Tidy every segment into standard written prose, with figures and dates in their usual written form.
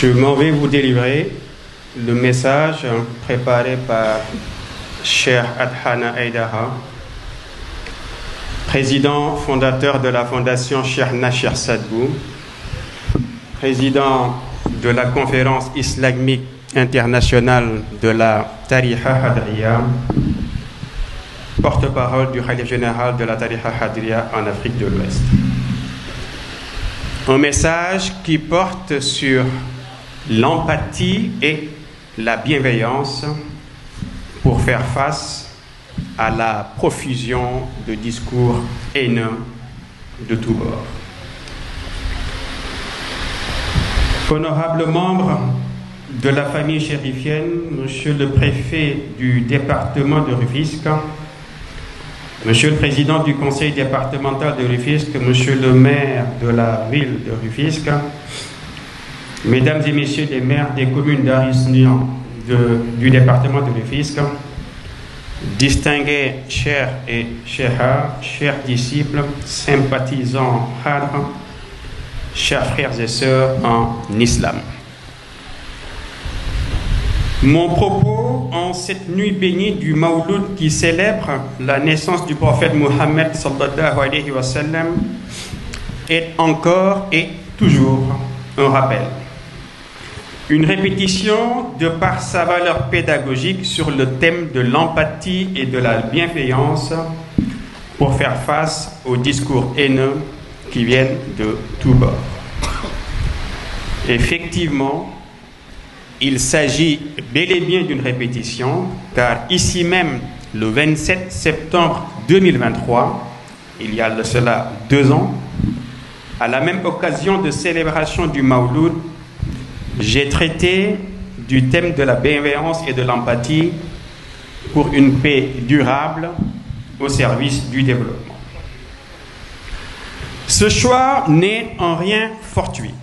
Je m'en vais vous délivrer le message préparé par Cheikh Adhana Aïdara, président fondateur de la fondation Cheikh Nachir Sadbou, président de la conférence islamique internationale de la Tariqa Hadriya, porte-parole du Khalif général de la Tariqa Hadriya en Afrique de l'Ouest. Un message qui porte sur l'empathie et la bienveillance pour faire face à la profusion de discours haineux de tous bords. Honorables membres de la famille chérifienne, Monsieur le préfet du département de Rufisque, Monsieur le président du conseil départemental de Rufisque, Monsieur le maire de la ville de Rufisque, Mesdames et Messieurs les maires des communes d'arrondissement du département de Rufisque, distingués chers et chers, chers disciples, sympathisants hadres, chers frères et sœurs en islam. Mon propos en cette nuit bénie du Mawlud qui célèbre la naissance du prophète Mohammed sallallahu alayhi wa sallam est encore et toujours un rappel. Une répétition de par sa valeur pédagogique sur le thème de l'empathie et de la bienveillance pour faire face aux discours haineux qui viennent de tous bords. Effectivement, il s'agit bel et bien d'une répétition, car ici même, le 27 septembre 2023, il y a de cela 2 ans, à la même occasion de célébration du Mawlud, j'ai traité du thème de la bienveillance et de l'empathie pour une paix durable au service du développement. Ce choix n'est en rien fortuit.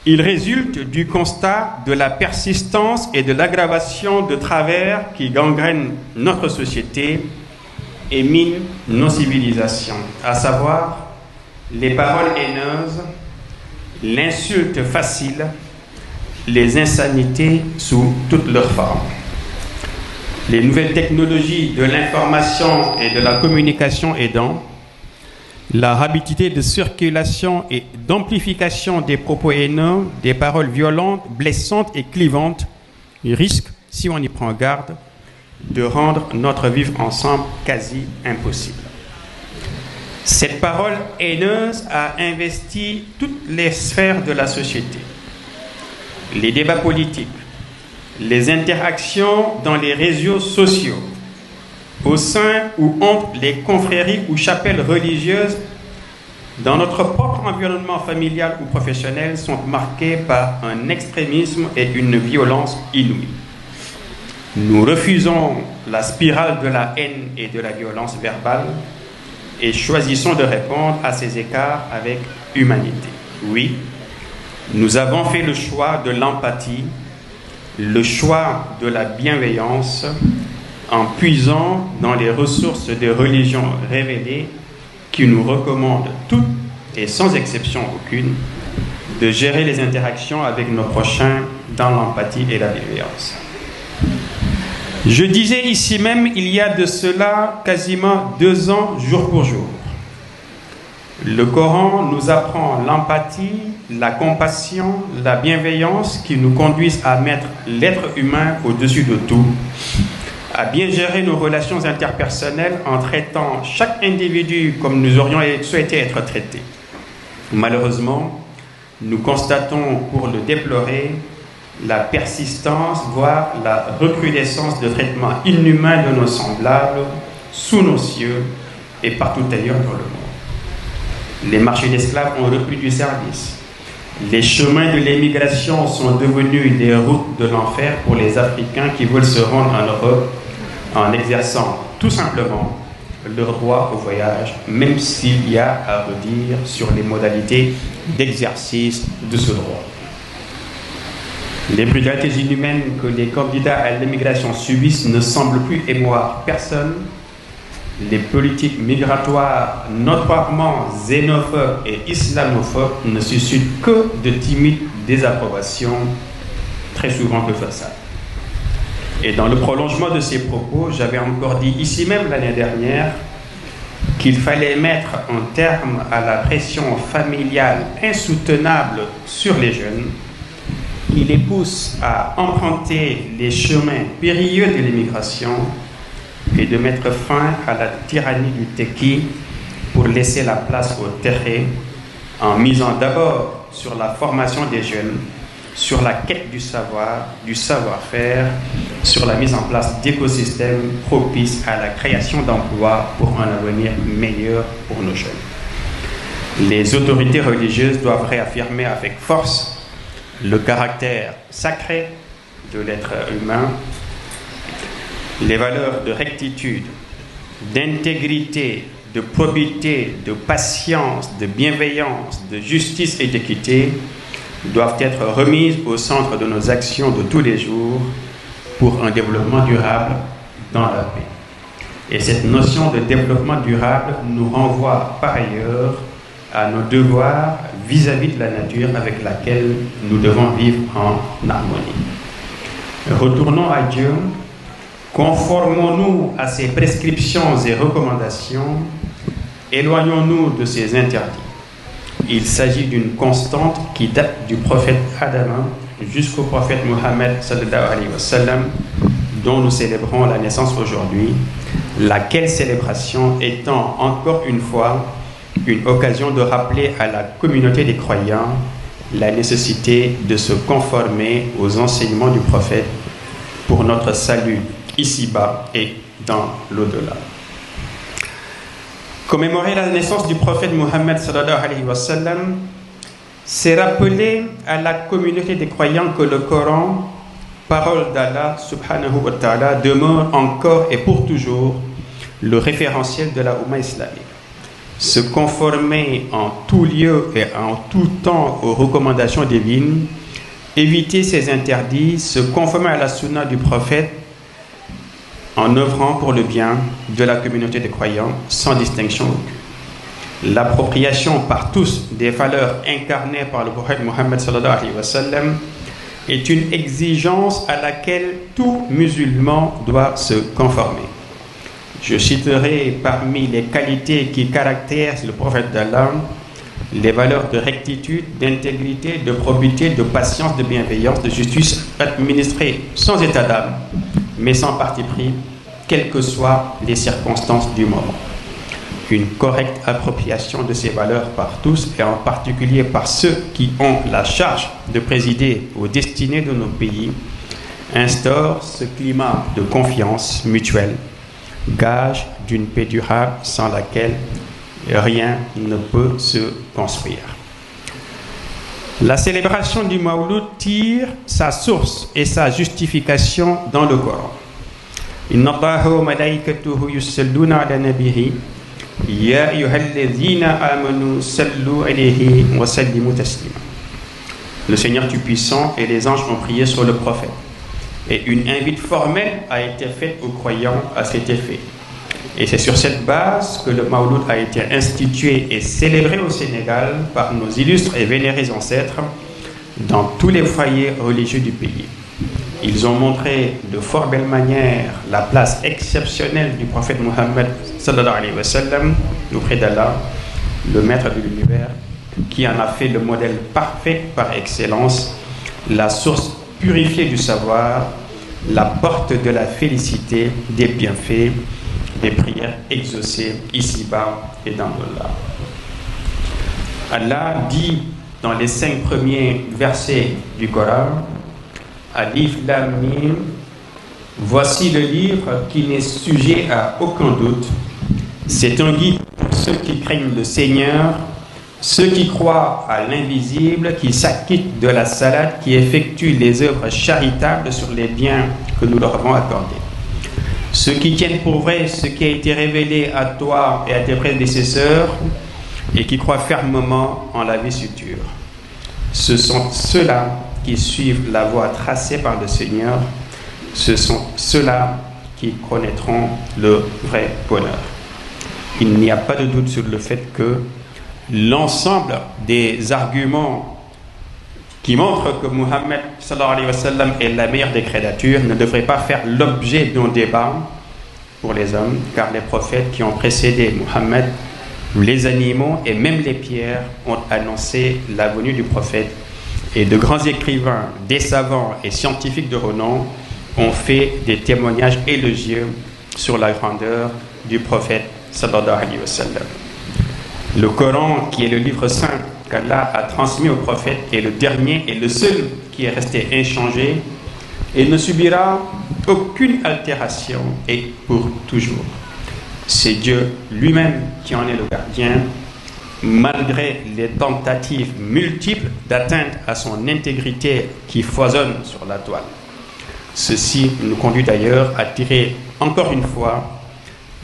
Il résulte du constat de la persistance et de l'aggravation de travers qui gangrènent notre société et minent nos civilisations, à savoir les paroles haineuses, l'insulte facile, les insanités sous toutes leurs formes. Les nouvelles technologies de l'information et de la communication aidant, la rapidité de circulation et d'amplification des propos haineux, des paroles violentes, blessantes et clivantes risquent, si on y prend garde, de rendre notre vivre ensemble quasi impossible. Cette parole haineuse a investi toutes les sphères de la société. Les débats politiques, les interactions dans les réseaux sociaux, au sein ou entre les confréries ou chapelles religieuses, dans notre propre environnement familial ou professionnel, sont marquées par un extrémisme et une violence inouïe. Nous refusons la spirale de la haine et de la violence verbale et choisissons de répondre à ces écarts avec humanité. Oui, nous avons fait le choix de l'empathie, le choix de la bienveillance, en puisant dans les ressources des religions révélées qui nous recommandent toutes et sans exception aucune de gérer les interactions avec nos prochains dans l'empathie et la bienveillance. Je disais ici même, il y a de cela quasiment 2 ans, jour pour jour. Le Coran nous apprend l'empathie, la compassion, la bienveillance qui nous conduisent à mettre l'être humain au-dessus de tout, à bien gérer nos relations interpersonnelles en traitant chaque individu comme nous aurions souhaité être traités. Malheureusement, nous constatons, pour le déplorer, la persistance, voire la recrudescence de traitements inhumains de nos semblables sous nos cieux et partout ailleurs dans le monde. Les marchés d'esclaves ont repris du service. Les chemins de l'émigration sont devenus des routes de l'enfer pour les Africains qui veulent se rendre en Europe en exerçant tout simplement leur droit au voyage, même s'il y a à redire sur les modalités d'exercice de ce droit. Les brutalités inhumaines que les candidats à l'immigration subissent ne semblent plus émouvoir personne. Les politiques migratoires notoirement xénophobes et islamophobes ne suscitent que de timides désapprobation, très souvent que façade. Et dans le prolongement de ces propos, j'avais encore dit ici même l'année dernière qu'il fallait mettre un terme à la pression familiale insoutenable sur les jeunes, qui les pousse à emprunter les chemins périlleux de l'immigration et de mettre fin à la tyrannie du tekki pour laisser la place au terré en misant d'abord sur la formation des jeunes, sur la quête du savoir, du savoir-faire, sur la mise en place d'écosystèmes propices à la création d'emplois pour un avenir meilleur pour nos jeunes. Les autorités religieuses doivent réaffirmer avec force le caractère sacré de l'être humain, les valeurs de rectitude, d'intégrité, de probité, de patience, de bienveillance, de justice et d'équité doivent être remises au centre de nos actions de tous les jours pour un développement durable dans la paix. Et cette notion de développement durable nous renvoie par ailleurs à nos devoirs vis-à-vis de la nature avec laquelle nous devons vivre en harmonie. Retournons à Dieu, conformons-nous à ses prescriptions et recommandations, éloignons-nous de ses interdits. Il s'agit d'une constante qui date du prophète Adam jusqu'au prophète Mohammed sallallahu alayhi wa sallam, dont nous célébrons la naissance aujourd'hui, laquelle célébration étant encore une fois une occasion de rappeler à la communauté des croyants la nécessité de se conformer aux enseignements du prophète pour notre salut ici-bas et dans l'au-delà. Commémorer la naissance du prophète Mohammed sallallahu alayhi wa sallam, c'est rappeler à la communauté des croyants que le Coran, parole d'Allah subhanahu wa ta'ala, demeure encore et pour toujours le référentiel de la Oumma islamique. Se conformer en tout lieu et en tout temps aux recommandations divines, éviter ses interdits, se conformer à la sunna du prophète en œuvrant pour le bien de la communauté des croyants sans distinction aucune. L'appropriation par tous des valeurs incarnées par le prophète Mohammed sallallahu alayhi wa sallam est une exigence à laquelle tout musulman doit se conformer. Je citerai parmi les qualités qui caractérisent le prophète d'Allah les valeurs de rectitude, d'intégrité, de probité, de patience, de bienveillance, de justice administrée sans état d'âme, mais sans parti pris, quelles que soient les circonstances du moment. Une correcte appropriation de ces valeurs par tous, et en particulier par ceux qui ont la charge de présider aux destinées de nos pays, instaure ce climat de confiance mutuelle, gage d'une paix durable sans laquelle rien ne peut se construire. La célébration du Mawlud tire sa source et sa justification dans le Coran. Inna Allaha wa malaikatahu yusalluna ala nabiyhi ya ayyuhalladhina amanu sallu alayhi wa sallimu taslima. Le Seigneur Tout-Puissant et les anges ont prié sur le prophète. Et une invite formelle a été faite aux croyants à cet effet. Et c'est sur cette base que le Mawlud a été institué et célébré au Sénégal par nos illustres et vénérés ancêtres dans tous les foyers religieux du pays. Ils ont montré de fort belle manière la place exceptionnelle du prophète Mohammed sallallahu alayhi wa sallam auprès d'Allah, le maître de l'univers, qui en a fait le modèle parfait par excellence, la source purifiée du savoir, la porte de la félicité, des bienfaits, des prières exaucées ici-bas et dans l'au-delà. Allah dit dans les 5 premiers versets du Coran, Alif Lam Mim, voici le livre qui n'est sujet à aucun doute. C'est un guide pour ceux qui craignent le Seigneur, ceux qui croient à l'invisible, qui s'acquittent de la salade, qui effectuent les œuvres charitables sur les biens que nous leur avons accordés. Ceux qui tiennent pour vrai ce qui a été révélé à toi et à tes prédécesseurs et qui croient fermement en la vie future. Ce sont ceux-là qui suivent la voie tracée par le Seigneur. Ce sont ceux-là qui connaîtront le vrai bonheur. Il n'y a pas de doute sur le fait que l'ensemble des arguments qui montre que Muhammad sallallahu alayhi wa sallam est la meilleure des créatures, ne devrait pas faire l'objet d'un débat pour les hommes, car les prophètes qui ont précédé Muhammad, les animaux et même les pierres ont annoncé la venue du prophète, et de grands écrivains, des savants et scientifiques de renom ont fait des témoignages élogieux sur la grandeur du prophète sallallahu alayhi wa sallam. Le Coran, qui est le livre saint qu'Allah a transmis au prophète, est le dernier et le seul qui est resté inchangé et ne subira aucune altération et pour toujours. C'est Dieu lui-même qui en est le gardien, malgré les tentatives multiples d'atteinte à son intégrité qui foisonnent sur la toile. Ceci nous conduit d'ailleurs à tirer encore une fois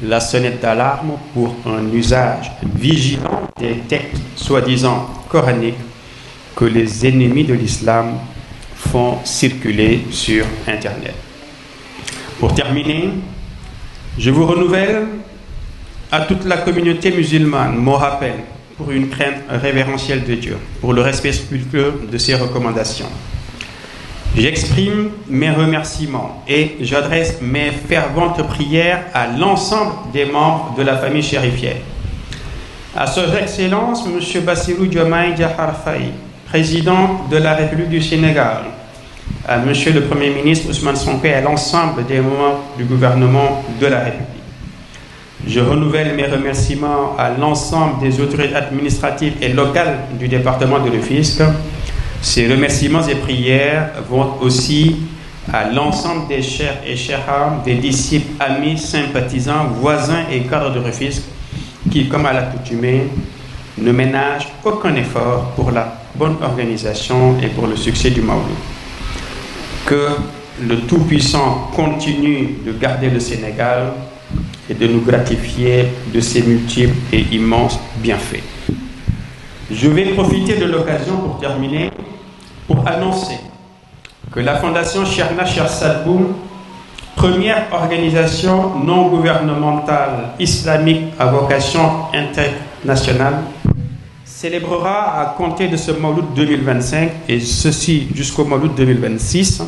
la sonnette d'alarme pour un usage vigilant des textes soi-disant coraniques que les ennemis de l'islam font circuler sur Internet. Pour terminer, je vous renouvelle à toute la communauté musulmane mon rappel pour une crainte révérentielle de Dieu, pour le respect scrupuleux de ses recommandations. J'exprime mes remerciements et j'adresse mes ferventes prières à l'ensemble des membres de la famille chérifienne. À Son Excellence, M. Bassirou Diomaye Diakhar Faye, président de la République du Sénégal, à M. le Premier ministre Ousmane Sonko et à l'ensemble des membres du gouvernement de la République. Je renouvelle mes remerciements à l'ensemble des autorités administratives et locales du département de Rufisque. Ces remerciements et prières vont aussi à l'ensemble des chers et chères, des disciples, amis, sympathisants, voisins et cadres de Rufisque qui, comme à l'accoutumée, ne ménagent aucun effort pour la bonne organisation et pour le succès du Maouloud. Que le Tout-Puissant continue de garder le Sénégal et de nous gratifier de ses multiples et immenses bienfaits. Je vais profiter de l'occasion pour terminer, pour annoncer que la Fondation Cheikhna Cheikh Saad Bou, première organisation non gouvernementale islamique à vocation internationale, célébrera à compter de ce Mawlud 2025, et ceci jusqu'au Mawlud 2026,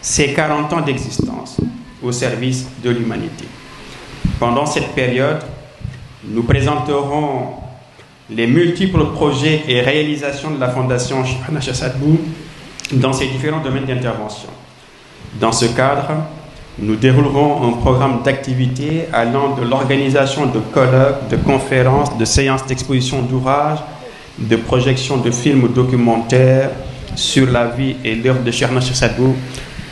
ses 40 ans d'existence au service de l'humanité. Pendant cette période, nous présenterons les multiples projets et réalisations de la Fondation Cheikhna Cheikh Saad Bou dans ses différents domaines d'intervention. Dans ce cadre, nous déroulerons un programme d'activités allant de l'organisation de colloques, de conférences, de séances d'exposition d'ouvrages, de projections de films documentaires sur la vie et l'œuvre de Cheikhna Cheikh Saad Bou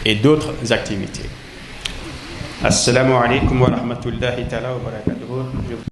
et d'autres activités. Assalamu alaikum wa rahmatullahi ta'ala wa barakatuh.